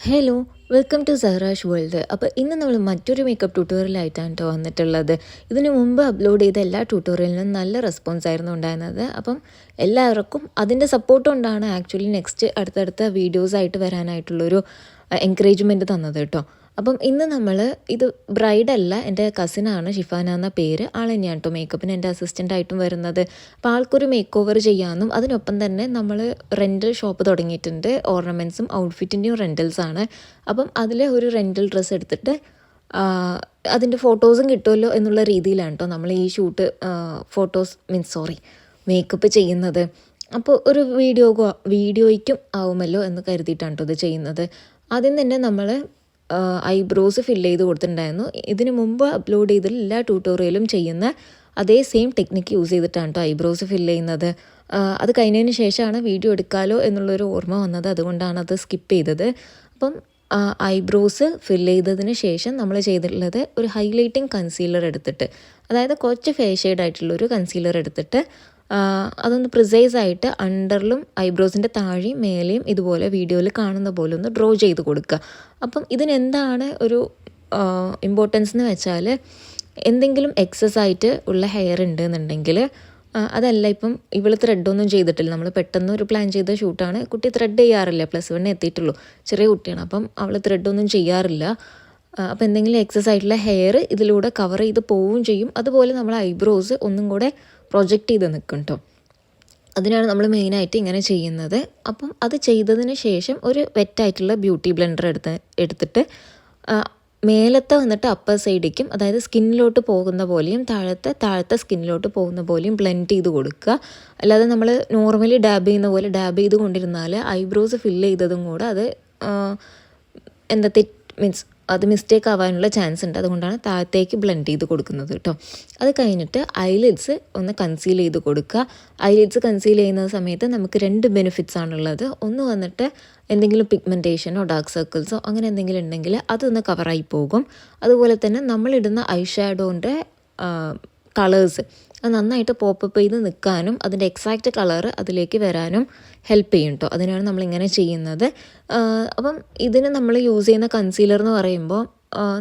Hello welcome to സഹറാഷ് world. അപ്പോൾ ഇന്ന് നമ്മൾ മറ്റൊരു മേക്കപ്പ് ട്യൂട്ടോറിയലായിട്ടാണ് കേട്ടോ വന്നിട്ടുള്ളത്. ഇതിനു മുമ്പ് അപ്ലോഡ് ചെയ്ത എല്ലാ ട്യൂട്ടോറിയലിനും നല്ല റെസ്പോൺസ് ആയിരുന്നു ഉണ്ടായിരുന്നത്. അപ്പം എല്ലാവർക്കും അതിൻ്റെ സപ്പോർട്ട് കൊണ്ടാണ് ആക്ച്വലി നെക്സ്റ്റ് അടുത്തടുത്ത വീഡിയോസായിട്ട് വരാനായിട്ടുള്ളൊരു എൻകറേജ്മെൻറ്റ് തന്നത് കേട്ടോ. അപ്പം ഇന്ന് നമ്മൾ ഇത് ബ്രൈഡല്ല, എൻ്റെ കസിനാണ്, ഷിഫാന എന്ന പേര്. ആൾ തന്നെയാണ് കേട്ടോ മേക്കപ്പിന് എൻ്റെ അസിസ്റ്റൻ്റായിട്ടും വരുന്നത്. അപ്പോൾ ആൾക്കൊരു മേക്ക് ഓവർ ചെയ്യാമെന്നും അതിനൊപ്പം തന്നെ നമ്മൾ റെൻ്റൽ ഷോപ്പ് തുടങ്ങിയിട്ടുണ്ട്. ഓർണമെൻറ്റ്സും ഔട്ട്ഫിറ്റിൻ്റെയും റെൻ്റൽസാണ്. അപ്പം അതിൽ ഒരു റെൻ്റൽ ഡ്രസ്സ് എടുത്തിട്ട് അതിൻ്റെ ഫോട്ടോസും കിട്ടുമല്ലോ എന്നുള്ള രീതിയിലാണ് കേട്ടോ നമ്മൾ ഈ ഷൂട്ട് മേക്കപ്പ് ചെയ്യുന്നത്. അപ്പോൾ ഒരു വീഡിയോയ്ക്കും ആവുമല്ലോ എന്ന് കരുതിയിട്ടാണ് കേട്ടോ ഇത് ചെയ്യുന്നത്. ആദ്യം തന്നെ നമ്മൾ ഐബ്രോസ് ഫില്ല് ചെയ്ത് കൊടുത്തിട്ടുണ്ടായിരുന്നു. ഇതിന് മുമ്പ് അപ്ലോഡ് ചെയ്ത എല്ലാ ട്യൂട്ടോറിയലും ചെയ്യുന്ന അതേ സെയിം ടെക്നിക്ക് യൂസ് ചെയ്തിട്ടാണ് കേട്ടോ ഐബ്രോസ് ഫില്ല് ചെയ്യുന്നത്. അത് കഴിഞ്ഞതിന് ശേഷമാണ് വീഡിയോ എടുക്കാമല്ലോ എന്നുള്ളൊരു ഓർമ്മ വന്നത്, അതുകൊണ്ടാണ് അത് സ്കിപ്പ് ചെയ്തത്. അപ്പം ഐബ്രോസ് ഫില്ല് ചെയ്തതിന് ശേഷം നമ്മൾ ചെയ്തിട്ടുള്ളത് ഒരു ഹൈലൈറ്റിംഗ് കൺസീലർ എടുത്തിട്ട്, അതായത് കുറച്ച് ഫേസ് ഷെയ്ഡ് ആയിട്ടുള്ളൊരു കൺസീലർ എടുത്തിട്ട് അതൊന്ന് പ്രിസൈസായിട്ട് അണ്ടറിലും ഐബ്രോസിൻ്റെ താഴെയും മേലെയും ഇതുപോലെ വീഡിയോയിൽ കാണുന്ന പോലെ ഒന്ന് ഡ്രോ ചെയ്ത് കൊടുക്കുക. അപ്പം ഇതിനെന്താണ് ഒരു ഇമ്പോർട്ടൻസ് എന്ന് വെച്ചാൽ, എന്തെങ്കിലും എക്സസ് ആയിട്ട് ഉള്ള ഹെയർ ഉണ്ടെന്നുണ്ടെങ്കിൽ അതല്ല, ഇപ്പം ഇവൾ ത്രെഡൊന്നും ചെയ്തിട്ടില്ല, നമ്മൾ പെട്ടെന്ന് ഒരു പ്ലാൻ ചെയ്ത ഷൂട്ടാണ്. കുട്ടി ത്രെഡ് ചെയ്യാറില്ല, +1 എത്തിയിട്ടുള്ളൂ, ചെറിയ കുട്ടിയാണ്. അപ്പം അവൾ ത്രെഡൊന്നും ചെയ്യാറില്ല. അപ്പോൾ എന്തെങ്കിലും എക്സസ് ആയിട്ടുള്ള ഹെയർ ഇതിലൂടെ കവർ ചെയ്ത് പോവുകയും ചെയ്യും. അതുപോലെ നമ്മൾ ഐബ്രോസ് ഒന്നും കൂടെ പ്രൊജക്റ്റ് ചെയ്ത് നിൽക്കും കേട്ടോ. അതിനാണ് നമ്മൾ മെയിനായിട്ട് ഇങ്ങനെ ചെയ്യുന്നത്. അപ്പം അത് ചെയ്തതിന് ശേഷം ഒരു വെറ്റായിട്ടുള്ള ബ്യൂട്ടി ബ്ലെൻഡർ എടുത്തിട്ട് മേലത്തെ വന്നിട്ട് അപ്പർ സൈഡിലേക്കും, അതായത് സ്കിന്നിലോട്ട് പോകുന്ന പോലെയും താഴത്തെ സ്കിന്നിലോട്ട് പോകുന്ന പോലെയും ബ്ലെൻഡ് ചെയ്ത് കൊടുക്കുക. അല്ലാതെ നമ്മൾ നോർമലി ഡാബ് ചെയ്യുന്ന പോലെ ഡാബ് ചെയ്ത് കൊണ്ടിരുന്നാൽ ഐബ്രോസ് ഫില്ല് ചെയ്തതും കൂടെ അത് അത് മിസ്റ്റേക്ക് ആവാനുള്ള ചാൻസ് ഉണ്ട്. അതുകൊണ്ടാണ് താഴത്തേക്ക് ബ്ലെൻഡ് ചെയ്ത് കൊടുക്കുന്നത് കേട്ടോ. അത് കഴിഞ്ഞിട്ട് ഐലിഡ്സ് ഒന്ന് കൺസീൽ ചെയ്ത് കൊടുക്കുക. ഐലിഡ്സ് കൺസീൽ ചെയ്യുന്ന സമയത്ത് നമുക്ക് 2 ബെനിഫിറ്റ്സ് ആണുള്ളത്. ഒന്ന് വന്നിട്ട് എന്തെങ്കിലും പിഗ്മെൻറ്റേഷനോ ഡാർക്ക് സർക്കിൾസോ അങ്ങനെ എന്തെങ്കിലും ഉണ്ടെങ്കിൽ അതൊന്ന് കവറായി പോകും. അതുപോലെ തന്നെ നമ്മളിടുന്ന ഐ ഷാഡോൻ്റെ കളേഴ്സ് അത് നന്നായിട്ട് പോപ്പപ്പ് ചെയ്ത് നിൽക്കാനും അതിൻ്റെ എക്സാക്റ്റ് കളറ് അതിലേക്ക് വരാനും ഹെൽപ്പ് ചെയ്യും കേട്ടോ. അതിനാണ് നമ്മളിങ്ങനെ ചെയ്യുന്നത്. അപ്പം ഇതിന് നമ്മൾ യൂസ് ചെയ്യുന്ന കൺസീലർ എന്ന് പറയുമ്പോൾ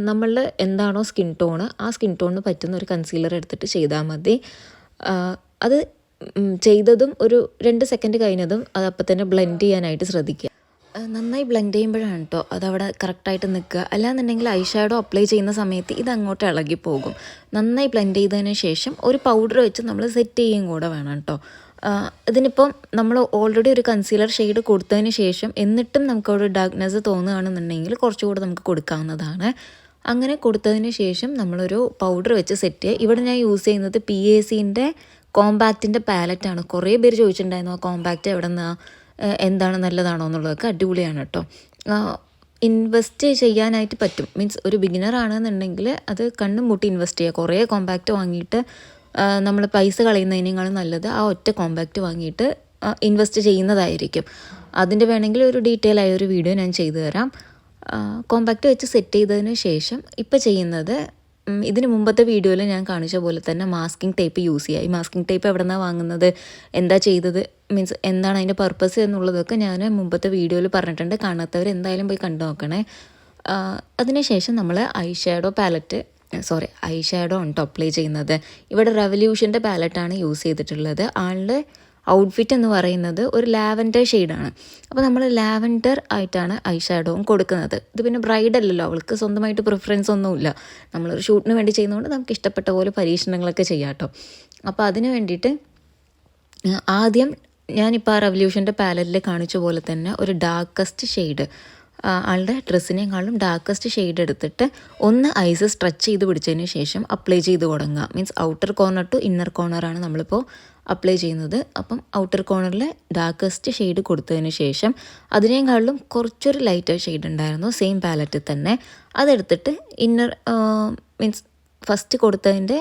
നമ്മളുടെ എന്താണോ സ്കിൻ ടോണ്, ആ സ്കിൻ ടോണിന് പറ്റുന്ന ഒരു കൺസീലർ എടുത്തിട്ട് ചെയ്താൽ മതി. അത് ചെയ്തതും ഒരു 2 സെക്കൻഡ് കഴിഞ്ഞതും അത് അപ്പം തന്നെ ബ്ലെൻഡ് ചെയ്യാനായിട്ട് ശ്രദ്ധിക്കുക. നന്നായി ബ്ലെൻഡ് ചെയ്യുമ്പോഴാണ് കേട്ടോ അതവിടെ കറക്റ്റായിട്ട് നിൽക്കുക. അല്ലാന്നുണ്ടെങ്കിൽ ഐ ഷാഡോ അപ്ലൈ ചെയ്യുന്ന സമയത്ത് ഇതങ്ങോട്ട് ഇളകി പോകും. നന്നായി ബ്ലെൻഡ് ചെയ്തതിന് ശേഷം ഒരു പൗഡർ വെച്ച് നമ്മൾ സെറ്റ് ചെയ്യുകയും കൂടെ വേണം കേട്ടോ. ഇതിനിപ്പം നമ്മൾ ഓൾറെഡി ഒരു കൺസീലർ ഷെയ്ഡ് കൊടുത്തതിന് ശേഷം എന്നിട്ടും നമുക്കവിടെ ഡാർക്ക്നെസ് തോന്നുകയാണെന്നുണ്ടെങ്കിൽ കുറച്ചുകൂടെ നമുക്ക് കൊടുക്കാവുന്നതാണ്. അങ്ങനെ കൊടുത്തതിന് ശേഷം നമ്മളൊരു പൗഡർ വെച്ച് സെറ്റ് ചെയ്യുക. ഇവിടെ ഞാൻ യൂസ് ചെയ്യുന്നത് PACൻ്റെ കോമ്പാക്റ്റിൻ്റെ പാലറ്റാണ്. കുറേ പേര് ചോദിച്ചിട്ടുണ്ടായിരുന്നു ആ കോമ്പാക്റ്റ് എവിടെ നിന്നാണ്, എന്താണ്, നല്ലതാണോ എന്നുള്ളതൊക്കെ. അടിപൊളിയാണ് കേട്ടോ. ഇൻവെസ്റ്റ് ചെയ്യാനായിട്ട് പറ്റും. മീൻസ് ഒരു ബിഗിനർ ആണെന്നുണ്ടെങ്കിൽ അത് കണ്ണും മൂട്ടി ഇൻവെസ്റ്റ് ചെയ്യുക. കുറേ കോമ്പാക്റ്റ് വാങ്ങിയിട്ട് നമ്മൾ പൈസ കളയുന്നതിനേക്കാളും നല്ലത് ആ ഒറ്റ കോമ്പാക്റ്റ് വാങ്ങിയിട്ട് ഇൻവെസ്റ്റ് ചെയ്യുന്നതായിരിക്കും. അതിൻ്റെ വേണമെങ്കിൽ ഒരു ഡീറ്റെയിൽ ആയ ഒരു വീഡിയോ ഞാൻ ചെയ്തു തരാം. കോമ്പാക്റ്റ് വെച്ച് സെറ്റ് ചെയ്തതിന് ശേഷം ഇപ്പോൾ ചെയ്യുന്നത്, ഇതിന് മുമ്പത്തെ വീഡിയോയിൽ ഞാൻ കാണിച്ച പോലെ തന്നെ മാസ്കിംഗ് ടേപ്പ് യൂസ് ചെയ്യുക. ഈ മാസ്കിംഗ് ടേപ്പ് എവിടെ നിന്നാണ് വാങ്ങുന്നത്, എന്താ ചെയ്തത്, മീൻസ് എന്താണ് അതിൻ്റെ പർപ്പസ് എന്നുള്ളതൊക്കെ ഞാൻ മുമ്പത്തെ വീഡിയോയിൽ പറഞ്ഞിട്ടുണ്ട്. കാണാത്തവർ എന്തായാലും പോയി കണ്ടു നോക്കണേ. അതിനുശേഷം നമ്മൾ ഐ ഷാഡോ ആണ് അപ്ലൈ ചെയ്യുന്നത്. ഇവിടെ റെവല്യൂഷൻ്റെ പാലറ്റാണ് യൂസ് ചെയ്തിട്ടുള്ളത്. ആളുടെ ഔട്ട്ഫിറ്റ് എന്ന് പറയുന്നത് ഒരു ലാവൻഡർ ഷെയ്ഡാണ്. അപ്പോൾ നമ്മൾ ലാവൻഡർ ആയിട്ടാണ് ഐ ഷാഡോവും കൊടുക്കുന്നത്. ഇത് പിന്നെ ബ്രൈഡല്ലല്ലോ, അവൾക്ക് സ്വന്തമായിട്ട് പ്രിഫറൻസ് ഒന്നുമില്ല. നമ്മളൊരു ഷൂട്ടിന് വേണ്ടി ചെയ്യുന്നതുകൊണ്ട് നമുക്ക് ഇഷ്ടപ്പെട്ട പോലെ പരീക്ഷണങ്ങളൊക്കെ ചെയ്യാം കേട്ടോ. അപ്പോൾ അതിന് വേണ്ടിയിട്ട് ആദ്യം ഞാനിപ്പോൾ ആ റെവല്യൂഷൻ്റെ പാലറ്റിൽ കാണിച്ച പോലെ തന്നെ ഒരു ഡാർക്കസ്റ്റ് ഷെയ്ഡ്, ആളുടെ ഡ്രസ്സിനേക്കാളും ഡാർക്കസ്റ്റ് ഷെയ്ഡ് എടുത്തിട്ട് ഒന്ന് ഐസ് സ്ട്രെച്ച് ചെയ്ത് പിടിച്ചതിന് ശേഷം അപ്ലൈ ചെയ്ത് തുടങ്ങുക. Means outer corner to inner കോർണറാണ് നമ്മളിപ്പോൾ അപ്ലൈ ചെയ്യുന്നത്. അപ്പം ഔട്ടർ കോർണറിൽ ഡാർക്കസ്റ്റ് ഷെയ്ഡ് കൊടുത്തതിന് ശേഷം അതിനേക്കാളും കുറച്ചൊരു ലൈറ്റർ ഷെയ്ഡ് ഉണ്ടായിരുന്നു സെയിം പാലറ്റിൽ തന്നെ, അതെടുത്തിട്ട് മീൻസ് ഫസ്റ്റ് കൊടുത്തതിൻ്റെ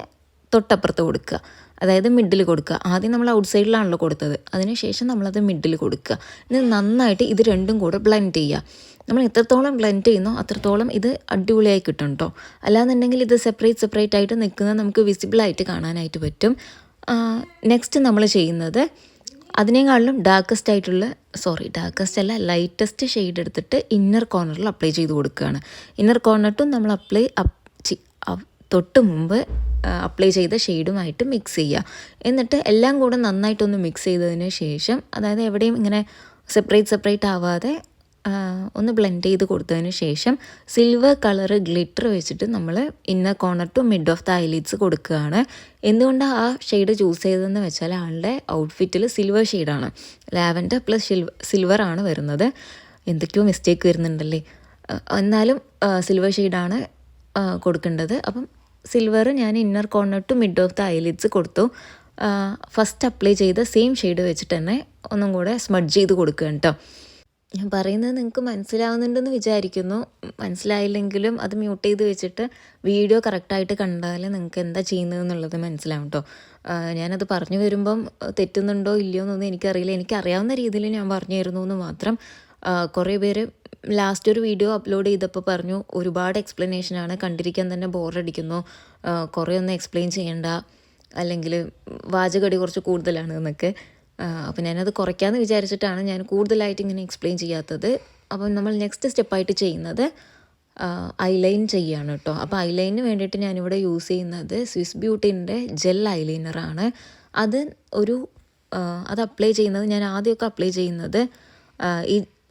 തൊട്ടപ്പുറത്ത് കൊടുക്കുക, അതായത് മിഡിൽ കൊടുക്കുക. ആദ്യം നമ്മൾ ഔട്ട് സൈഡിലാണല്ലോ കൊടുത്തത്, അതിനുശേഷം നമ്മളത് മിഡിൽ കൊടുക്കുക. എന്നിട്ട് നന്നായിട്ട് ഇത് രണ്ടും കൂടെ ബ്ലെൻഡ് ചെയ്യുക. നമ്മൾ എത്രത്തോളം ബ്ലെൻഡ് ചെയ്യുന്നോ അത്രത്തോളം ഇത് അടിപൊളിയായി കിട്ടും കേട്ടോ. അല്ലാന്നുണ്ടെങ്കിൽ ഇത് സെപ്പറേറ്റ് ആയിട്ട് നിൽക്കുന്നത് നമുക്ക് വിസിബിളായിട്ട് കാണാനായിട്ട് പറ്റും. നെക്സ്റ്റ് നമ്മൾ ചെയ്യുന്നത് അതിനേക്കാളിലും ഡാർക്കസ്റ്റ് അല്ല ലൈറ്റസ്റ്റ് ഷെയ്ഡ് എടുത്തിട്ട് ഇന്നർ കോർണറിൽ അപ്ലൈ ചെയ്ത് കൊടുക്കുകയാണ്. ഇന്നർ കോർണർ നമ്മൾ തൊട്ട് മുമ്പ് അപ്ലൈ ചെയ്ത ഷെയ്ഡുമായിട്ട് മിക്സ് ചെയ്യുക. എന്നിട്ട് എല്ലാം കൂടെ നന്നായിട്ടൊന്ന് മിക്സ് ചെയ്തതിന് ശേഷം, അതായത് എവിടെയും ഇങ്ങനെ സെപ്പറേറ്റ് ആവാതെ ഒന്ന് ബ്ലെൻഡ് ചെയ്ത് കൊടുത്തതിന് ശേഷം സിൽവർ കളർ ഗ്ലിറ്റർ വെച്ചിട്ട് നമ്മൾ inner corner to mid of the eyelids കൊടുക്കുകയാണ്. എന്തുകൊണ്ടാണ് ആ ഷെയ്ഡ് ചൂസ് ചെയ്തതെന്ന് വെച്ചാൽ ആളുടെ ഔട്ട്ഫിറ്റിൽ സിൽവർ ഷെയ്ഡാണ്, ലാവൻഡർ പ്ലസ് സിൽവർ ആണ് വരുന്നത്. എന്തൊക്കെയോ മിസ്റ്റേക്ക് വരുന്നുണ്ടല്ലേ, എന്നാലും സിൽവർ ഷെയ്ഡാണ് കൊടുക്കേണ്ടത്. അപ്പം സിൽവർ ഞാൻ inner corner to mid of the eyelids കൊടുത്തു. ഫസ്റ്റ് അപ്ലൈ ചെയ്ത സെയിം ഷെയ്ഡ് വെച്ചിട്ട് തന്നെ ഒന്നും കൂടെ സ്മഡ്ജ് ചെയ്ത് കൊടുക്കുക കേട്ടോ. ഞാൻ പറയുന്നത് നിങ്ങൾക്ക് മനസ്സിലാവുന്നുണ്ടെന്ന് വിചാരിക്കുന്നു. മനസ്സിലായില്ലെങ്കിലും അത് മ്യൂട്ട് ചെയ്ത് വെച്ചിട്ട് വീഡിയോ കറക്റ്റായിട്ട് കണ്ടാൽ നിങ്ങൾക്ക് എന്താ ചെയ്യുന്നതെന്നുള്ളത് മനസ്സിലാവും കേട്ടോ. ഞാനത് പറഞ്ഞു വരുമ്പം തെറ്റുന്നുണ്ടോ ഇല്ലയോ എന്നൊന്നും എനിക്കറിയില്ല. എനിക്കറിയാവുന്ന രീതിയിൽ ഞാൻ പറഞ്ഞു തരുന്നു എന്ന് മാത്രം. കുറേ പേര് ലാസ്റ്റ് ഒരു വീഡിയോ അപ്ലോഡ് ചെയ്തപ്പോൾ പറഞ്ഞു ഒരുപാട് എക്സ്പ്ലനേഷനാണ്, കണ്ടിരിക്കാൻ തന്നെ ബോറടിക്കുന്നു, കുറേ ഒന്നും എക്സ്പ്ലെയിൻ ചെയ്യണ്ട, അല്ലെങ്കിൽ വാചകടി കുറച്ച് കൂടുതലാണ് എന്നൊക്കെ. അപ്പോൾ ഞാനത് കുറയ്ക്കാമെന്ന് വിചാരിച്ചിട്ടാണ് ഞാൻ കൂടുതലായിട്ട് ഇങ്ങനെ എക്സ്പ്ലെയിൻ ചെയ്യാത്തത്. അപ്പം നമ്മൾ നെക്സ്റ്റ് സ്റ്റെപ്പായിട്ട് ചെയ്യുന്നത് ഐലൈൻ ചെയ്യുകയാണ് കേട്ടോ. അപ്പോൾ ഐലൈനിന് വേണ്ടിയിട്ട് ഞാനിവിടെ യൂസ് ചെയ്യുന്നത് സ്വിസ് ബ്യൂട്ടീൻ്റെ ജെൽ ഐലൈനറാണ്. അത് അപ്ലൈ ചെയ്യുന്നത് ഞാൻ ആദ്യമൊക്കെ അപ്ലൈ ചെയ്യുന്നത്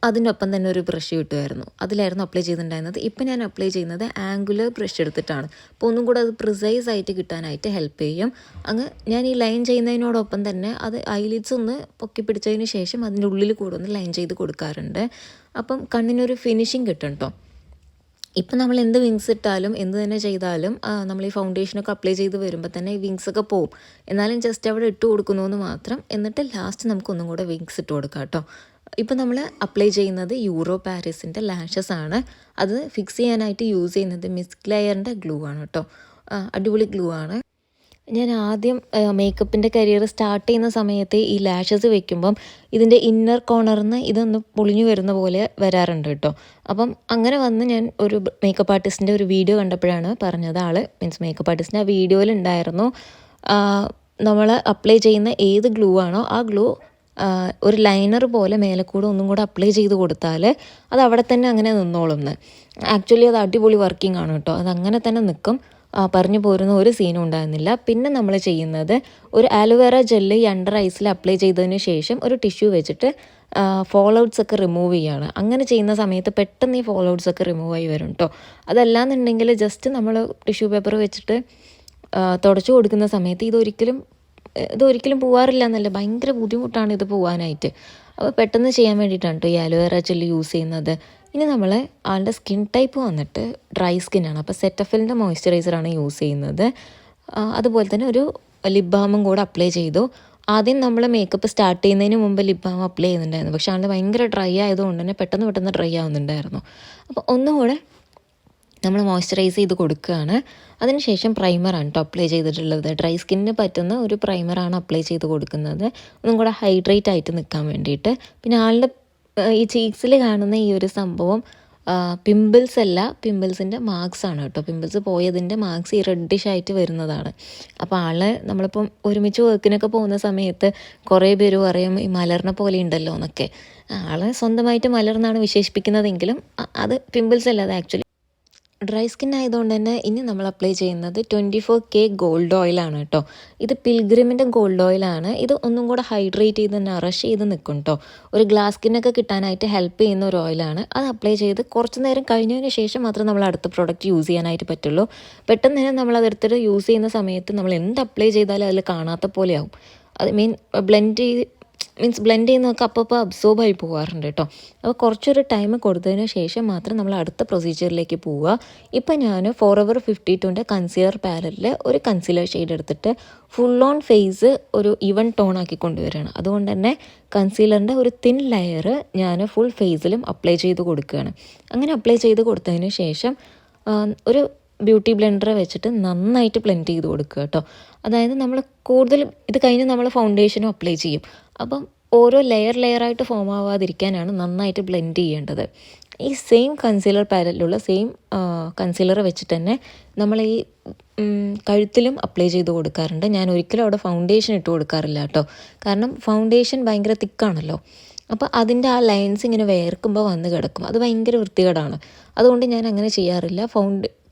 അതിൻ്റെ ഒപ്പം തന്നെ ഒരു ബ്രഷ് കിട്ടുമായിരുന്നു, അതിലായിരുന്നു അപ്ലൈ ചെയ്തിട്ടുണ്ടായിരുന്നത്. ഇപ്പം ഞാൻ അപ്ലൈ ചെയ്യുന്നത് ആംഗുലർ ബ്രഷ് എടുത്തിട്ടാണ്. അപ്പോൾ ഒന്നും കൂടെ അത് പ്രിസൈസ് ആയിട്ട് കിട്ടാനായിട്ട് ഹെൽപ്പ് ചെയ്യും. ഞാൻ ഈ ലൈൻ ചെയ്യുന്നതിനോടൊപ്പം തന്നെ അത് ഐലിഡ്സ് ഒന്ന് പൊക്കി പിടിച്ചതിന് ശേഷം അതിൻ്റെ ഉള്ളിൽ കൂടെ ഒന്ന് ലൈൻ ചെയ്ത് കൊടുക്കാറുണ്ട്. അപ്പം കണ്ണിനൊരു ഫിനിഷിങ് കിട്ടും കേട്ടോ. ഇപ്പം നമ്മൾ എന്ത് വിങ്സ് ഇട്ടാലും എന്ത് തന്നെ ചെയ്താലും നമ്മൾ ഈ ഫൗണ്ടേഷനൊക്കെ അപ്ലൈ ചെയ്ത് വരുമ്പോൾ തന്നെ ഈ വിങ്സൊക്കെ പോവും. എന്നാലും ജസ്റ്റ് അവിടെ ഇട്ട് കൊടുക്കുന്നു എന്ന് മാത്രം. എന്നിട്ട് ലാസ്റ്റ് നമുക്കൊന്നും കൂടെ വിങ്സ് ഇട്ട് കൊടുക്കാം കേട്ടോ. ഇപ്പം നമ്മൾ അപ്ലൈ ചെയ്യുന്നത് യൂറോ പാരീസിൻ്റെ ലാഷസ് ആണ്. അത് ഫിക്സ് ചെയ്യാനായിട്ട് യൂസ് ചെയ്യുന്നത് മിസ് ക്ലെയറിൻ്റെ ഗ്ലൂ ആണ് കേട്ടോ. അടിപൊളി ഗ്ലൂ ആണ്. ഞാൻ ആദ്യം മേക്കപ്പിൻ്റെ കരിയർ സ്റ്റാർട്ട് ചെയ്യുന്ന സമയത്ത് ഈ ലാഷസ് വെക്കുമ്പം ഇതിൻ്റെ ഇന്നർ കോർണറിൽ നിന്ന് ഇതൊന്ന് പൊളിഞ്ഞു വരുന്ന പോലെ വരാറുണ്ട് കേട്ടോ. അപ്പം അങ്ങനെ വന്ന് ഞാൻ ഒരു മേക്കപ്പ് ആർട്ടിസ്റ്റിൻ്റെ ഒരു വീഡിയോ കണ്ടപ്പോഴാണ് പറഞ്ഞത്, മേക്കപ്പ് ആർട്ടിസ്റ്റിൻ്റെ ആ വീഡിയോയിൽ ഉണ്ടായിരുന്നു, നമ്മൾ അപ്ലൈ ചെയ്യുന്ന ഏത് ഗ്ലൂ ആണോ ആ ഗ്ലൂ ഒരു ലൈനർ പോലെ മേലെക്കൂടെ ഒന്നും കൂടെ അപ്ലൈ ചെയ്ത് കൊടുത്താൽ അത് അവിടെ തന്നെ അങ്ങനെ നിന്നോളും. ആക്ച്വലി അത് അടിപൊളി വർക്കിംഗ് ആണ് കേട്ടോ. അത് അങ്ങനെ തന്നെ നിൽക്കും, പറഞ്ഞു പോരുന്ന ഒരു സീനും ഉണ്ടായിരുന്നില്ല. പിന്നെ നമ്മൾ ചെയ്യുന്നത് ഒരു ആലോവേറ ജെല്ല് ഈ അണ്ടർ ഐസിൽ അപ്ലൈ ചെയ്തതിന് ശേഷം ഒരു ടിഷ്യൂ വെച്ചിട്ട് ഫോൾ ഔട്ട്സ് ഒക്കെ റിമൂവ് ചെയ്യുകയാണ്. അങ്ങനെ ചെയ്യുന്ന സമയത്ത് പെട്ടെന്ന് ഈ ഫോൾ ഔട്ട്സ് ഒക്കെ റിമൂവ് ആയി വരും കേട്ടോ. അതല്ലാന്നുണ്ടെങ്കിൽ ജസ്റ്റ് നമ്മൾ ടിഷ്യൂ പേപ്പർ വെച്ചിട്ട് തുടച്ചു കൊടുക്കുന്ന സമയത്ത് ഇതൊരിക്കലും പോകാറില്ല എന്നല്ല, ഭയങ്കര ബുദ്ധിമുട്ടാണ് ഇത് പോകാനായിട്ട്. അപ്പോൾ പെട്ടെന്ന് ചെയ്യാൻ വേണ്ടിയിട്ടാണ് കേട്ടോ ഈ ആലോവേറ ജെല്ല് യൂസ് ചെയ്യുന്നത്. ഇനി നമ്മൾ ആളുടെ സ്കിൻ ടൈപ്പ് വന്നിട്ട് ഡ്രൈ സ്കിന്നാണ്. അപ്പോൾ സെറ്റഫിലിൻ്റെ മോയ്സ്ചറൈസറാണ് യൂസ് ചെയ്യുന്നത്. അതുപോലെ തന്നെ ഒരു ലിപ് ബാമും കൂടെ അപ്ലൈ ചെയ്തു. ആദ്യം നമ്മൾ മേക്കപ്പ് സ്റ്റാർട്ട് ചെയ്യുന്നതിന് മുമ്പ് ലിപ് ബാം അപ്ലൈ ചെയ്യുന്നുണ്ടായിരുന്നു. പക്ഷേ ആളുടെ ഭയങ്കര ഡ്രൈ ആയതുകൊണ്ട് തന്നെ പെട്ടെന്ന് ഡ്രൈ ആവുന്നുണ്ടായിരുന്നു. അപ്പോൾ ഒന്നുകൂടെ നമ്മൾ മോയ്സ്ചറൈസ് ചെയ്ത് കൊടുക്കുകയാണ്. അതിനുശേഷം പ്രൈമറാണ് കേട്ടോ അപ്ലൈ ചെയ്തിട്ടുള്ളത്. ഡ്രൈ സ്കിന്നിന് പറ്റുന്ന ഒരു പ്രൈമറാണ് അപ്ലൈ ചെയ്ത് കൊടുക്കുന്നത്, ഒന്നും കൂടെ ഹൈഡ്രേറ്റ് ആയിട്ട് നിൽക്കാൻ വേണ്ടിയിട്ട്. പിന്നെ ആളുടെ ഈ ചീക്സിൽ കാണുന്ന ഈ ഒരു സംഭവം പിമ്പിൾസ് അല്ല, പിമ്പിൾസിൻ്റെ മാർക്സ് ആണ് കേട്ടോ. പിമ്പിൾസ് പോയതിൻ്റെ മാർക്സ് ഈ റെഡിഷ് ആയിട്ട് വരുന്നതാണ്. അപ്പോൾ നമ്മളിപ്പം ഒരുമിച്ച് വർക്കിനൊക്കെ പോകുന്ന സമയത്ത് കുറേ പേര് പറയും ഈ മലർന്ന പോലെ ഉണ്ടല്ലോ എന്നൊക്കെ. സ്വന്തമായിട്ട് മലർന്നാണ് വിശേഷിപ്പിക്കുന്നതെങ്കിലും അത് പിമ്പിൾസ് അല്ല, അത് ആക്ച്വലി ഡ്രൈ സ്കിൻ ആയതുകൊണ്ട് തന്നെ ഇനി നമ്മൾ അപ്ലൈ ചെയ്യുന്നത് 24K ഗോൾഡ് ഓയിലാണ് കേട്ടോ. ഇത് പിൽഗ്രിമിൻ്റെ ഗോൾഡ് ഓയിലാണ്. ഇത് ഒന്നും കൂടെ ഹൈഡ്രേറ്റ് ചെയ്ത് നറിഷ് ചെയ്ത് നിൽക്കും കേട്ടോ. ഒരു ഗ്ലാസ് സ്കിന്നൊക്കെ കിട്ടാനായിട്ട് ഹെൽപ്പ് ചെയ്യുന്ന ഒരു ഓയിലാണ്. അത് അപ്ലൈ ചെയ്ത് കുറച്ച് നേരം കഴിഞ്ഞതിന് ശേഷം മാത്രം നമ്മൾ അടുത്ത പ്രോഡക്റ്റ് യൂസ് ചെയ്യാനായിട്ട് പറ്റുള്ളൂ. പെട്ടെന്ന് തന്നെ നമ്മൾ അതെടുത്തിട്ട് യൂസ് ചെയ്യുന്ന സമയത്ത് നമ്മൾ എന്ത് അപ്ലൈ ചെയ്താലും അതിൽ കാണാത്ത പോലെയാവും. അത് ബ്ലെൻഡ് ചെയ്യുന്നതൊക്കെ അപ്പോൾ അബ്സോർബ് ആയി പോകാറുണ്ട് കേട്ടോ. അപ്പോൾ കുറച്ചൊരു ടൈം കൊടുത്തതിന് ശേഷം മാത്രം നമ്മൾ അടുത്ത പ്രൊസീജിയറിലേക്ക് പോവുക. ഇപ്പം ഞാൻ ഫോറെവർ 52ൻ്റെ കൺസീലർ പാലറ്റിൽ ഒരു കൺസീലർ ഷെയ്ഡ് എടുത്തിട്ട് ഫുൾ ഓൺ ഫേസ് ഒരു ഈവൻ ടോൺ ആക്കി കൊണ്ടുവരികയാണ്. അതുകൊണ്ട് തന്നെ കൺസീലറിൻ്റെ ഒരു തിൻ ലെയർ ഞാൻ ഫുൾ ഫേസിലും അപ്ലൈ ചെയ്ത് കൊടുക്കുകയാണ്. അങ്ങനെ അപ്ലൈ ചെയ്ത് കൊടുത്തതിന് ശേഷം ഒരു ബ്യൂട്ടി ബ്ലെൻഡർ വെച്ചിട്ട് നന്നായിട്ട് ബ്ലെൻഡ് ചെയ്ത് കൊടുക്കുക കേട്ടോ. അതായത് നമ്മൾ കൂടുതൽ ഇത് കഴിഞ്ഞ് നമ്മൾ ഫൗണ്ടേഷനും അപ്ലൈ ചെയ്യും. അപ്പം ഓരോ ലെയറായിട്ട് ഫോം ആവാതിരിക്കാനാണ് നന്നായിട്ട് ബ്ലെൻഡ് ചെയ്യേണ്ടത്. ഈ സെയിം കൺസീലർ പാലറ്റിലുള്ള സെയിം കൺസീലർ വെച്ചിട്ട് തന്നെ നമ്മൾ ഈ കഴുത്തിലും അപ്ലൈ ചെയ്ത് കൊടുക്കാറുണ്ട്. ഞാൻ ഒരിക്കലും അവിടെ ഫൗണ്ടേഷൻ ഇട്ട് കൊടുക്കാറില്ല കേട്ടോ. കാരണം ഫൗണ്ടേഷൻ ഭയങ്കര തിക്കാണല്ലോ. അപ്പോൾ അതിൻ്റെ ആ ലൈൻസ് ഇങ്ങനെ വേർക്കുമ്പോൾ വന്ന് കിടക്കും. അത് ഭയങ്കര വൃത്തികേടാണ്. അതുകൊണ്ട് ഞാൻ അങ്ങനെ ചെയ്യാറില്ല.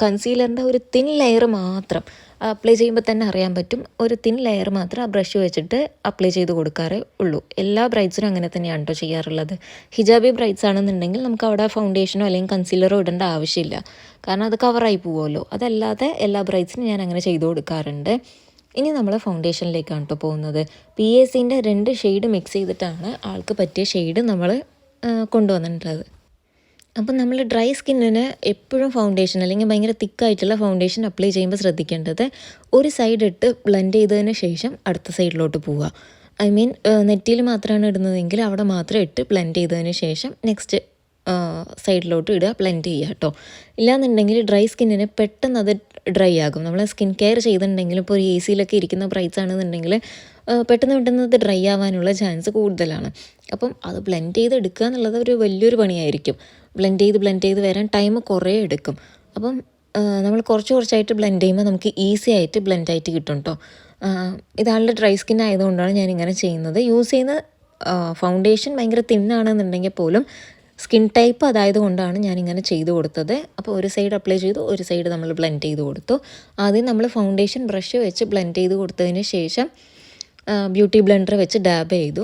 കൺസീലറിൻ്റെ ഒരു തിൻ ലെയർ മാത്രം അപ്ലൈ ചെയ്യുമ്പോൾ തന്നെ അറിയാൻ പറ്റും. ഒരു തിൻ ലെയർ മാത്രം ആ ബ്രഷ് വെച്ചിട്ട് അപ്ലൈ ചെയ്ത് കൊടുക്കാറേ ഉള്ളൂ. എല്ലാ ബ്രൈഡ്സിനും അങ്ങനെ തന്നെയാണ് കേട്ടോ ചെയ്യാറുള്ളത്. ഹിജാബി ബ്രൈഡ്സ് ആണെന്നുണ്ടെങ്കിൽ നമുക്ക് അവിടെ ഫൗണ്ടേഷനോ അല്ലെങ്കിൽ കൺസീലറോ ഇടേണ്ട ആവശ്യമില്ല. കാരണം അത് കവറായി പോവുമല്ലോ. അതല്ലാതെ എല്ലാ ബ്രൈഡ്സിനും ഞാൻ അങ്ങനെ ചെയ്ത് കൊടുക്കാറുണ്ട്. ഇനി നമ്മൾ ഫൗണ്ടേഷനിലേക്കാണ് കേട്ടോ പോകുന്നത്. PACൻ്റെ 2 ഷെയ്ഡ് മിക്സ് ചെയ്തിട്ടാണ് ആൾക്ക് പറ്റിയ ഷെയ്ഡ് നമ്മൾ കൊണ്ടുവന്നിട്ടുള്ളത്. അപ്പം നമ്മൾ ഡ്രൈ സ്കിന്നിന് എപ്പോഴും ഫൗണ്ടേഷൻ അല്ലെങ്കിൽ ഭയങ്കര തിക്കായിട്ടുള്ള ഫൗണ്ടേഷൻ അപ്ലൈ ചെയ്യുമ്പോൾ ശ്രദ്ധിക്കേണ്ടത് ഒരു സൈഡ് ഇട്ട് ബ്ലെൻഡ് ചെയ്തതിന് ശേഷം അടുത്ത സൈഡിലോട്ട് പോവുക. ഐ മീൻ നെറ്റിയിൽ മാത്രമാണ് ഇടുന്നതെങ്കിൽ അവിടെ മാത്രം ഇട്ട് ബ്ലെൻഡ് ചെയ്തതിന് ശേഷം നെക്സ്റ്റ് സൈഡിലോട്ട് ഇടുക, ബ്ലെൻഡ് ചെയ്യുക കേട്ടോ. ഇല്ലാന്നുണ്ടെങ്കിൽ ഡ്രൈ സ്കിന്നിന് പെട്ടെന്ന് അത് ഡ്രൈ ആകും. നമ്മൾ സ്കിൻ കെയർ ചെയ്തിട്ടുണ്ടെങ്കിൽ ഇപ്പോൾ ഒരു AC-യിലൊക്കെ ഇരിക്കുന്ന ബ്രൈഡ്സ് ആണെന്നുണ്ടെങ്കിൽ പെട്ടെന്ന് അത് ഡ്രൈ ആവാനുള്ള ചാൻസ് കൂടുതലാണ്. അപ്പം അത് ബ്ലെൻഡ് ചെയ്ത് എടുക്കുക എന്നുള്ളത് ഒരു വലിയൊരു പണിയായിരിക്കും. ബ്ലെൻഡ് ചെയ്ത് വരാൻ ടൈം കുറേ എടുക്കും. അപ്പം നമ്മൾ കുറച്ചായിട്ട് ബ്ലെൻഡ് ചെയ്യുമ്പോൾ നമുക്ക് ഈസി ആയിട്ട് ബ്ലെൻഡ് ആയിട്ട് കിട്ടും കേട്ടോ. ഇതാളുടെ ഡ്രൈ സ്കിൻ ആയതുകൊണ്ടാണ് ഞാനിങ്ങനെ ചെയ്യുന്നത്. യൂസ് ചെയ്യുന്ന ഫൗണ്ടേഷൻ ഭയങ്കര തിന്നാണെന്നുണ്ടെങ്കിൽ പോലും സ്കിൻ ടൈപ്പ് അതായത് കൊണ്ടാണ് ഞാനിങ്ങനെ ചെയ്ത് കൊടുത്തത്. അപ്പോൾ ഒരു സൈഡ് അപ്ലൈ ചെയ്തു, ഒരു സൈഡ് നമ്മൾ ബ്ലെൻഡ് ചെയ്ത് കൊടുത്തു. ആദ്യം നമ്മൾ ഫൗണ്ടേഷൻ ബ്രഷ് വെച്ച് ബ്ലെൻഡ് ചെയ്ത് കൊടുത്തതിന് ശേഷം ബ്യൂട്ടി ബ്ലെൻഡർ വെച്ച് ഡാബ് ചെയ്തു.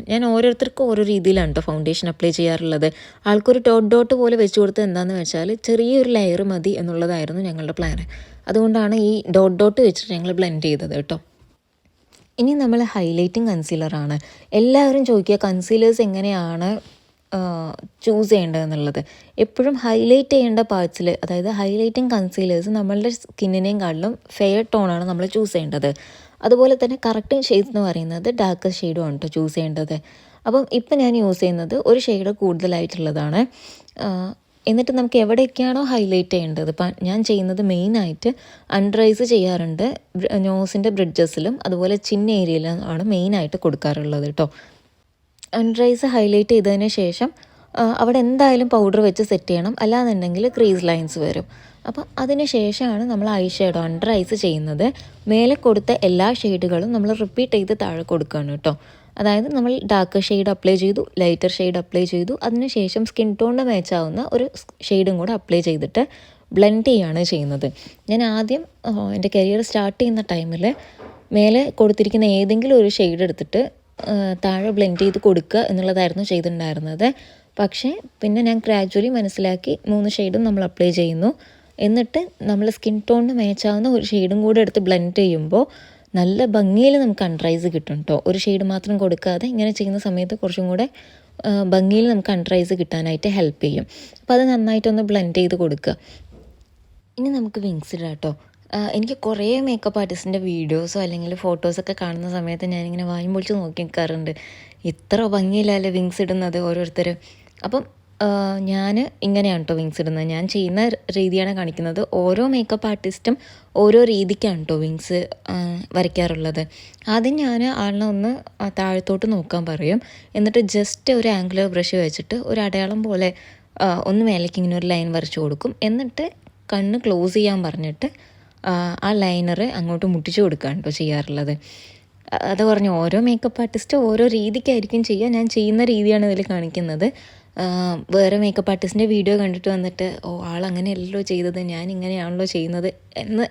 ഞാൻ ഓരോരുത്തർക്കും ഓരോ രീതിയിലാണ് കേട്ടോ ഫൗണ്ടേഷൻ അപ്ലൈ ചെയ്യാറുള്ളത്. ആൾക്കൊരു ഡോട്ട് പോലെ വെച്ച് കൊടുത്തത് എന്താണെന്ന് വെച്ചാൽ ചെറിയൊരു ലെയർ മതി എന്നുള്ളതായിരുന്നു ഞങ്ങളുടെ പ്ലാൻ. അതുകൊണ്ടാണ് ഈ ഡോട്ട് വെച്ചിട്ട് ഞങ്ങൾ ബ്ലെൻഡ് ചെയ്തത് കേട്ടോ. ഇനി നമ്മൾ ഹൈലൈറ്റിംഗ് കൺസീലറാണ്. എല്ലാവരും ചോദിക്കുക കൺസീലേഴ്സ് എങ്ങനെയാണ് ചൂസ് ചെയ്യേണ്ടതെന്നുള്ളത്. എപ്പോഴും ഹൈലൈറ്റ് ചെയ്യേണ്ട പാർട്സിൽ, അതായത് ഹൈലൈറ്റിംഗ് കൺസീലേഴ്സ് നമ്മളുടെ സ്കിന്നിനെയും കാട്ടിലും ഫെയർ ടോണാണ് നമ്മൾ ചൂസ് ചെയ്യേണ്ടത്. അതുപോലെ തന്നെ കറക്റ്റിംഗ് ഷെയ്ഡ്സ് എന്ന് പറയുന്നത് ഡാർക്ക് ഷെയ്ഡുമാണ് കേട്ടോ ചൂസ് ചെയ്യേണ്ടത്. അപ്പം ഇപ്പം ഞാൻ യൂസ് ചെയ്യുന്നത് ഒരു ഷെയ്ഡ് കൂടുതലായിട്ടുള്ളതാണ്. എന്നിട്ട് നമുക്ക് എവിടെയൊക്കെയാണോ ഹൈലൈറ്റ് ചെയ്യേണ്ടത്, ഇപ്പം ഞാൻ ചെയ്യുന്നത് മെയിനായിട്ട് അണ്ടർ ഐസ് ചെയ്യാറുണ്ട്. നോസിൻ്റെ ബ്രിഡ്ജസിലും അതുപോലെ ചിൻ ഏരിയയിലും ആണ് മെയിനായിട്ട് കൊടുക്കാറുള്ളത് കേട്ടോ. അണ്ടർ ഐസ് ഹൈലൈറ്റ് ചെയ്തതിന് ശേഷം അവിടെ എന്തായാലും പൗഡർ വെച്ച് സെറ്റ് ചെയ്യണം, അല്ലാന്നുണ്ടെങ്കിൽ ക്രീസ് ലൈൻസ് വരും. അപ്പോൾ അതിന് ശേഷമാണ് നമ്മൾ ഐ ഷേഡോ അണ്ടർ ഐസ് ചെയ്യുന്നത്. മേലെ കൊടുത്ത എല്ലാ ഷെയ്ഡുകളും നമ്മൾ റിപ്പീറ്റ് ചെയ്ത് താഴെ കൊടുക്കുകയാണ് കേട്ടോ. അതായത് നമ്മൾ ഡാർക്ക് ഷെയ്ഡ് അപ്ലൈ ചെയ്തു, ലൈറ്റർ ഷെയ്ഡ് അപ്ലൈ ചെയ്തു, അതിന് ശേഷം സ്കിൻ ടോണിന് മാച്ചാവുന്ന ഒരു ഷെയ്ഡും കൂടെ അപ്ലൈ ചെയ്തിട്ട് ബ്ലെൻഡ് ചെയ്യുകയാണ് ചെയ്യുന്നത്. ഞാൻ ആദ്യം എൻ്റെ കരിയർ സ്റ്റാർട്ട് ചെയ്യുന്ന ടൈമിൽ മേലെ കൊടുത്തിരിക്കുന്ന ഏതെങ്കിലും ഒരു ഷെയ്ഡ് എടുത്തിട്ട് താഴെ ബ്ലെൻഡ് ചെയ്ത് കൊടുക്കുക എന്നുള്ളതായിരുന്നു ചെയ്തിട്ടുണ്ടായിരുന്നത്. പക്ഷേ പിന്നെ ഞാൻ ഗ്രാജ്വലി മനസ്സിലാക്കി 3 ഷെയ്ഡും നമ്മൾ അപ്ലൈ ചെയ്യുന്നു. എന്നിട്ട് നമ്മൾ സ്കിൻ ടോണിന് മാച്ചാവുന്ന ഒരു ഷെയ്ഡും കൂടെ എടുത്ത് ബ്ലെൻഡ് ചെയ്യുമ്പോൾ നല്ല ഭംഗിയിൽ നമുക്ക് അണ്ടറൈസ് കിട്ടും കേട്ടോ. ഒരു ഷെയ്ഡ് മാത്രം കൊടുക്കാതെ ഇങ്ങനെ ചെയ്യുന്ന സമയത്ത് കുറച്ചും കൂടെ ഭംഗിയിൽ നമുക്ക് അണ്ടറൈസ് കിട്ടാനായിട്ട് ഹെൽപ്പ് ചെയ്യും. അപ്പോൾ അത് നന്നായിട്ടൊന്ന് ബ്ലെൻഡ് ചെയ്ത് കൊടുക്കുക. ഇനി നമുക്ക് വിങ്സ് ഇടാം കേട്ടോ. എനിക്ക് കുറേ മേക്കപ്പ് ആർട്ടിസ്റ്റിൻ്റെ വീഡിയോസോ അല്ലെങ്കിൽ ഫോട്ടോസൊക്കെ കാണുന്ന സമയത്ത് ഞാനിങ്ങനെ വായും പൊളിച്ച് നോക്കി നിൽക്കാറുണ്ട്. ഇത്ര ഭംഗിയില്ലല്ലേ വിങ്സ് ഇടുന്നത് ഓരോരുത്തർ. അപ്പം ഞാൻ ഇങ്ങനെയാണ് കേട്ടോ വിങ്സ് ഇടുന്നത്. ഞാൻ ചെയ്യുന്ന രീതിയാണ് കാണിക്കുന്നത്. ഓരോ മേക്കപ്പ് ആർട്ടിസ്റ്റും ഓരോ രീതിക്കാണ് കേട്ടോ വിങ്സ് വരയ്ക്കാറുള്ളത്. ആദ്യം ഞാൻ ആളിനെ ഒന്ന് താഴത്തോട്ട് നോക്കാൻ പറയും. എന്നിട്ട് ജസ്റ്റ് ഒരു ആംഗുലർ ബ്രഷ് വെച്ചിട്ട് ഒരു അടയാളം പോലെ ഒന്ന് മേലേക്ക് ഇങ്ങനെ ഒരു ലൈൻ വരച്ചു കൊടുക്കും. എന്നിട്ട് കണ്ണ് ക്ലോസ് ചെയ്യാൻ പറഞ്ഞിട്ട് ആ ലൈനർ അങ്ങോട്ട് മുട്ടിച്ചു കൊടുക്കുകയാണ് കേട്ടോ ചെയ്യാറുള്ളത്. അത് പറഞ്ഞു ഓരോ മേക്കപ്പ് ആർട്ടിസ്റ്റ് ഓരോ രീതിക്കായിരിക്കും ചെയ്യുക. ഞാൻ ചെയ്യുന്ന രീതിയാണ് ഇതിൽ കാണിക്കുന്നത്. വേറെ മേക്കപ്പ് ആർട്ടിസ്റ്റിൻ്റെ വീഡിയോ കണ്ടിട്ട് വന്നിട്ട് ആളങ്ങനെയല്ലോ ചെയ്തത്, ഞാൻ ഇങ്ങനെയാണല്ലോ ചെയ്യുന്നത് എന്ന്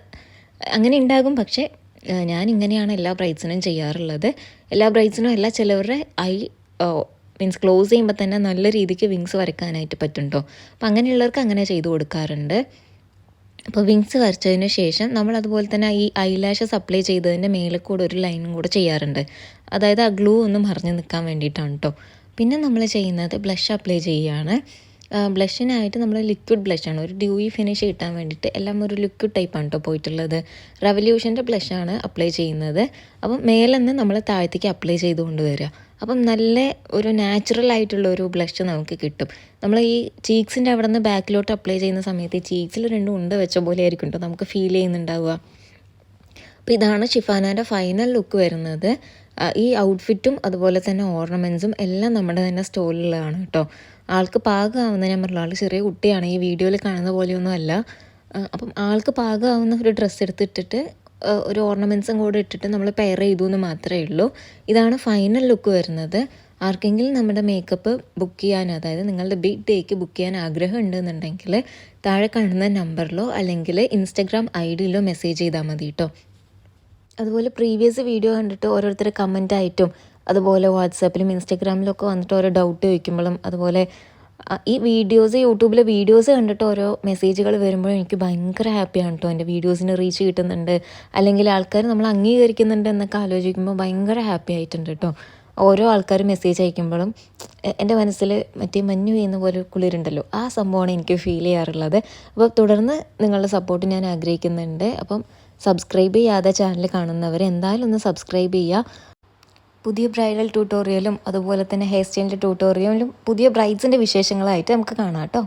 അങ്ങനെ ഉണ്ടാകും. പക്ഷേ ഞാൻ ഇങ്ങനെയാണ് എല്ലാ ബ്രൈഡ്സിനും ചെയ്യാറുള്ളത്. എല്ലാ ബ്രൈഡ്സിനും അല്ല, ചിലവരുടെ മീൻസ് ക്ലോസ് ചെയ്യുമ്പോൾ തന്നെ നല്ല രീതിക്ക് വിങ്സ് വരയ്ക്കാനായിട്ട് പറ്റും കേട്ടോ. അപ്പം അങ്ങനെയുള്ളവർക്ക് അങ്ങനെ ചെയ്ത് കൊടുക്കാറുണ്ട്. അപ്പോൾ വിങ്സ് വരച്ചതിന് ശേഷം നമ്മൾ അതുപോലെ തന്നെ ഈ ഐലാഷസ് അപ്ലൈ ചെയ്തതിൻ്റെ മേലെ കൂടെ ഒരു ലൈനും കൂടെ ചെയ്യാറുണ്ട്. അതായത് ആ ഗ്ലൂ ഒന്ന് മറിഞ്ഞ് നിൽക്കാൻ വേണ്ടിയിട്ടാണ് കേട്ടോ. പിന്നെ നമ്മൾ ചെയ്യുന്നത് ബ്ലഷ് അപ്ലൈ ചെയ്യുകയാണ്. ബ്ലഷിനായിട്ട് നമ്മൾ ലിക്വിഡ് ബ്ലഷാണ്, ഒരു ഡ്യൂയി ഫിനിഷ് കിട്ടാൻ വേണ്ടിയിട്ട് എല്ലാം ഒരു ലിക്വിഡ് ടൈപ്പാണ് കേട്ടോ പോയിട്ടുള്ളത്. റെവല്യൂഷൻ്റെ ബ്ലഷാണ് അപ്ലൈ ചെയ്യുന്നത്. അപ്പം മേലെ നിന്ന് നമ്മൾ താഴത്തേക്ക് അപ്ലൈ ചെയ്തുകൊണ്ട് വരിക. അപ്പം നല്ല ഒരു നാച്ചുറൽ ആയിട്ടുള്ള ഒരു ബ്ലഷ് നമുക്ക് കിട്ടും. നമ്മൾ ഈ ചീക്സിൻ്റെ അവിടെ നിന്ന് ബാക്കിലോട്ട് അപ്ലൈ ചെയ്യുന്ന സമയത്ത് ഈ ചീക്സിൽ 2 ഉണ്ട വെച്ച പോലെ ആയിരിക്കും കേട്ടോ നമുക്ക് ഫീൽ ചെയ്യുന്നുണ്ടാവുക. അപ്പോൾ ഇതാണ് ഷിഫാനാൻ്റെ ഫൈനൽ ലുക്ക് വരുന്നത്. ഈ ഔട്ട്ഫിറ്റും അതുപോലെ തന്നെ ഓർണമെൻറ്റ്സും എല്ലാം നമ്മുടെ തന്നെ സ്റ്റോറിലുള്ളതാണ് കേട്ടോ. ആൾക്ക് പാകമാവുന്ന, ഞാൻ പറഞ്ഞല്ലോ ആൾ ചെറിയ കുട്ടിയാണ്, ഈ വീഡിയോയിൽ കാണുന്ന പോലെയൊന്നും അല്ല. അപ്പം ആൾക്ക് പാകമാവുന്ന ഒരു ഡ്രസ്സ് എടുത്തിട്ടിട്ട് ഒരു ഓർണമെൻറ്റ്സും കൂടെ ഇട്ടിട്ട് നമ്മൾ പെയർ ചെയ്തു എന്ന് മാത്രമേ ഉള്ളൂ. ഇതാണ് ഫൈനൽ ലുക്ക് വരുന്നത്. ആർക്കെങ്കിലും നമ്മുടെ മേക്കപ്പ് ബുക്ക് ചെയ്യാൻ, അതായത് നിങ്ങളുടെ ബിഗ് ഡേക്ക് ബുക്ക് ചെയ്യാൻ ആഗ്രഹം ഉണ്ടെന്നുണ്ടെങ്കിൽ താഴെ കാണുന്ന നമ്പറിലോ അല്ലെങ്കിൽ ഇൻസ്റ്റഗ്രാം ഐഡിയിലോ മെസ്സേജ് ചെയ്താൽ മതി കേട്ടോ. അതുപോലെ പ്രീവിയസ് വീഡിയോ കണ്ടിട്ട് ഓരോരുത്തർ കമൻ്റ് ആയിട്ടും അതുപോലെ വാട്സാപ്പിലും ഇൻസ്റ്റഗ്രാമിലൊക്കെ വന്നിട്ട് ഓരോ ഡൗട്ട് ചോദിക്കുമ്പോഴും, അതുപോലെ ഈ വീഡിയോസ് യൂട്യൂബിലെ വീഡിയോസ് കണ്ടിട്ട് ഓരോ മെസ്സേജുകൾ വരുമ്പോഴും എനിക്ക് ഭയങ്കര ഹാപ്പിയാണ് കേട്ടോ. എൻ്റെ വീഡിയോസിന് റീച്ച് കിട്ടുന്നുണ്ട്, അല്ലെങ്കിൽ ആൾക്കാർ നമ്മൾ അംഗീകരിക്കുന്നുണ്ട് എന്നൊക്കെ ആലോചിക്കുമ്പോൾ ഭയങ്കര ഹാപ്പി ആയിട്ടുണ്ട് കേട്ടോ. ഓരോ ആൾക്കാർ മെസ്സേജ് അയക്കുമ്പോഴും എൻ്റെ മനസ്സിൽ മറ്റേ മഞ്ഞു പെയ്യുന്ന പോലെ കുളിരുണ്ടല്ലോ, ആ സംഭവമാണ് എനിക്ക് ഫീൽ ചെയ്യാറുള്ളത്. അപ്പോൾ തുടർന്ന് നിങ്ങളുടെ സപ്പോർട്ട് ഞാൻ ആഗ്രഹിക്കുന്നുണ്ട്. അപ്പം സബ്സ്ക്രൈബ് ചെയ്യാതെ ചാനൽ കാണുന്നവർ എന്തായാലും ഒന്ന് സബ്സ്ക്രൈബ് ചെയ്യുക. പുതിയ ബ്രൈഡൽ ട്യൂട്ടോറിയലും അതുപോലെ തന്നെ ഹെയർ സ്റ്റൈലിൻ്റെ ട്യൂട്ടോറിയലും പുതിയ ബ്രൈഡ്സിൻ്റെ വിശേഷങ്ങളായിട്ട് നമുക്ക് കാണാം കേട്ടോ.